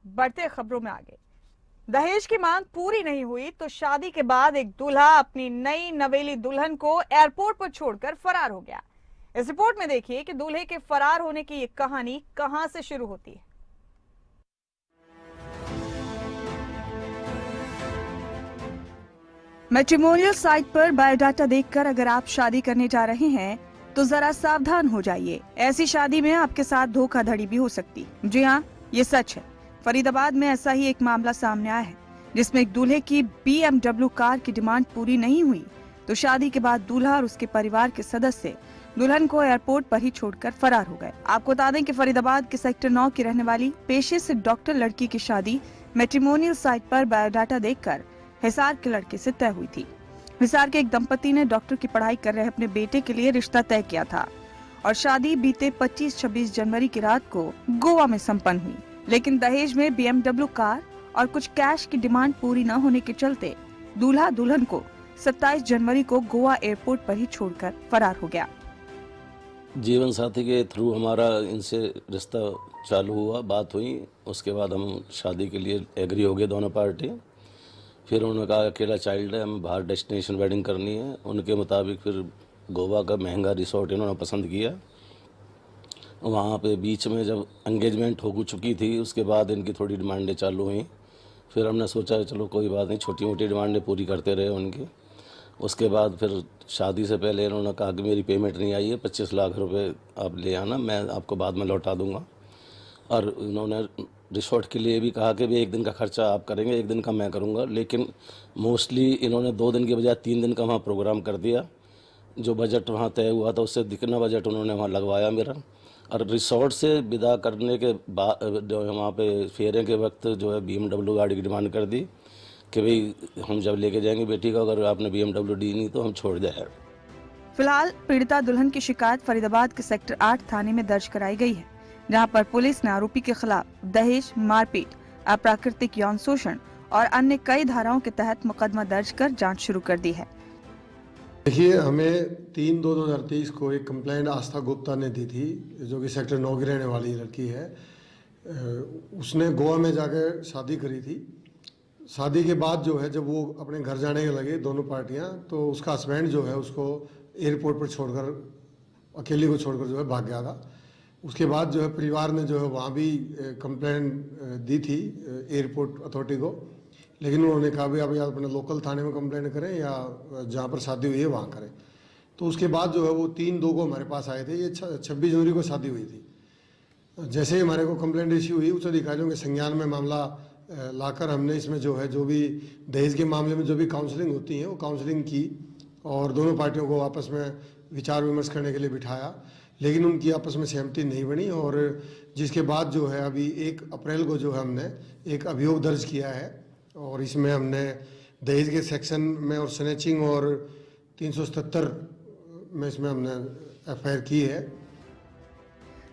बढ़ते खबरों में आगे। दहेज की मांग पूरी नहीं हुई तो शादी के बाद एक दूल्हा अपनी नई नवेली दुल्हन को एयरपोर्ट पर छोड़कर फरार हो गया। इस रिपोर्ट में देखिए कि दूल्हे के फरार होने की ये कहानी कहां से शुरू होती है। मैट्रिमोनियल साइट पर बायोडाटा देखकर अगर आप शादी करने जा रहे हैं तो जरा सावधान हो जाइए। ऐसी शादी में आपके साथ धोखाधड़ी भी हो सकती। जी हाँ, ये सच है। फरीदाबाद में ऐसा ही एक मामला सामने आया है जिसमें एक दूल्हे की BMW कार की डिमांड पूरी नहीं हुई तो शादी के बाद दूल्हा और उसके परिवार के सदस्य दुल्हन को एयरपोर्ट पर ही छोड़कर फरार हो गए। आपको बता दें कि फरीदाबाद के सेक्टर 9 की रहने वाली पेशे से डॉक्टर लड़की की शादी मैट्रिमोनियल साइट पर बायोडाटा देखकर हिसार के लड़के से तय हुई थी। हिसार के एक दंपति ने डॉक्टर की पढ़ाई कर रहे अपने बेटे के लिए रिश्ता तय किया था और शादी बीते 25-26 जनवरी की रात को गोवा में संपन्न हुई। लेकिन दहेज में BMW कार और कुछ कैश की डिमांड पूरी न होने के चलते दूल्हा दुल्हन को 27 जनवरी को गोवा एयरपोर्ट पर ही छोड़कर फरार हो गया। जीवन साथी के थ्रू हमारा इनसे रिश्ता चालू हुआ, बात हुई। उसके बाद हम शादी के लिए एग्री हो गए दोनों पार्टी। फिर उन्होंने कहा अकेला चाइल्ड है, हमें बाहर डेस्टिनेशन वेडिंग करनी है। उनके मुताबिक फिर गोवा का महंगा रिसोर्ट इन्होंने पसंद किया। वहाँ पे बीच में जब एंगेजमेंट हो चुकी थी उसके बाद इनकी थोड़ी डिमांडें चालू हुई। फिर हमने सोचा चलो कोई बात नहीं, छोटी मोटी डिमांडें पूरी करते रहे उनकी। उसके बाद फिर शादी से पहले इन्होंने कहा कि मेरी पेमेंट नहीं आई है, 25 लाख रुपए आप ले आना, मैं आपको बाद में लौटा दूंगा। और इन्होंने रिसोर्ट के लिए भी कहा कि भाई एक दिन का खर्चा आप करेंगे, एक दिन का मैं करूंगा। लेकिन मोस्टली इन्होंने 2 दिन के बजाय 3 दिन का वहाँ प्रोग्राम कर दिया। जो बजट वहाँ तय हुआ था उससे दिखना बजट उन्होंने वहाँ लगवाया मेरा। और रिसोर्ट से विदा करने के बाद जो वहाँ पे फेरे के वक्त जो है BMW गाड़ी की डिमांड कर दी कि भाई हम जब लेके जाएंगे बेटी को, अगर आपने BMW दी नहीं तो हम छोड़ जाए। फिलहाल पीड़िता दुल्हन की शिकायत फरीदाबाद के सेक्टर 8 थाने में दर्ज कराई गई है, जहां पर पुलिस ने आरोपी के खिलाफ दहेज, मारपीट, अप्राकृतिक यौन शोषण और अन्य कई धाराओं के तहत मुकदमा दर्ज कर जांच शुरू कर दी है। देखिए, हमें 3/2/2023 को एक कंप्लेंट आस्था गुप्ता ने दी थी, जो कि सेक्टर 9 की रहने वाली लड़की है। उसने गोवा में जाकर शादी करी थी। शादी के बाद जो है जब वो अपने घर जाने लगे दोनों पार्टियां, तो उसका हस्बैंड जो है उसको एयरपोर्ट पर छोड़कर, अकेली को छोड़कर जो है भाग गया था। उसके बाद जो है परिवार ने जो है वहाँ भी कंप्लेंट दी थी एयरपोर्ट अथॉरिटी को, लेकिन उन्होंने कहा भी आप या अपने लोकल थाने में कंप्लेंट करें या जहाँ पर शादी हुई है वहाँ करें। तो उसके बाद जो है वो 3/2 को हमारे पास आए थे। ये 26 जनवरी को शादी हुई थी। जैसे ही हमारे को कंप्लेंट इश्यू हुई, उच्च अधिकारियों के संज्ञान में मामला लाकर हमने इसमें जो है जो भी दहेज के मामले में जो भी काउंसलिंग होती है वो काउंसलिंग की और दोनों पार्टियों को आपस में विचार विमर्श करने के लिए बिठाया, लेकिन उनकी आपस में सहमति नहीं बनी। और जिसके बाद जो है अभी 1 अप्रैल को जो है हमने एक अभियोग दर्ज किया है और इसमें हमने दहेज के सेक्शन में और स्नैचिंग और 377 में इसमें हमने FIR की है।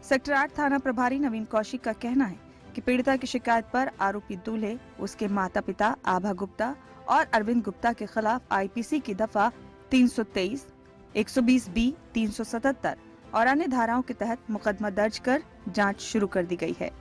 सेक्टर 8 थाना प्रभारी नवीन कौशिक का कहना है कि पीड़िता की शिकायत पर आरोपी दूल्हे, उसके माता पिता आभा गुप्ता और अरविंद गुप्ता के खिलाफ IPC की दफा 323, 120B, 377 और अन्य धाराओं के तहत मुकदमा दर्ज कर जांच शुरू कर दी गई है।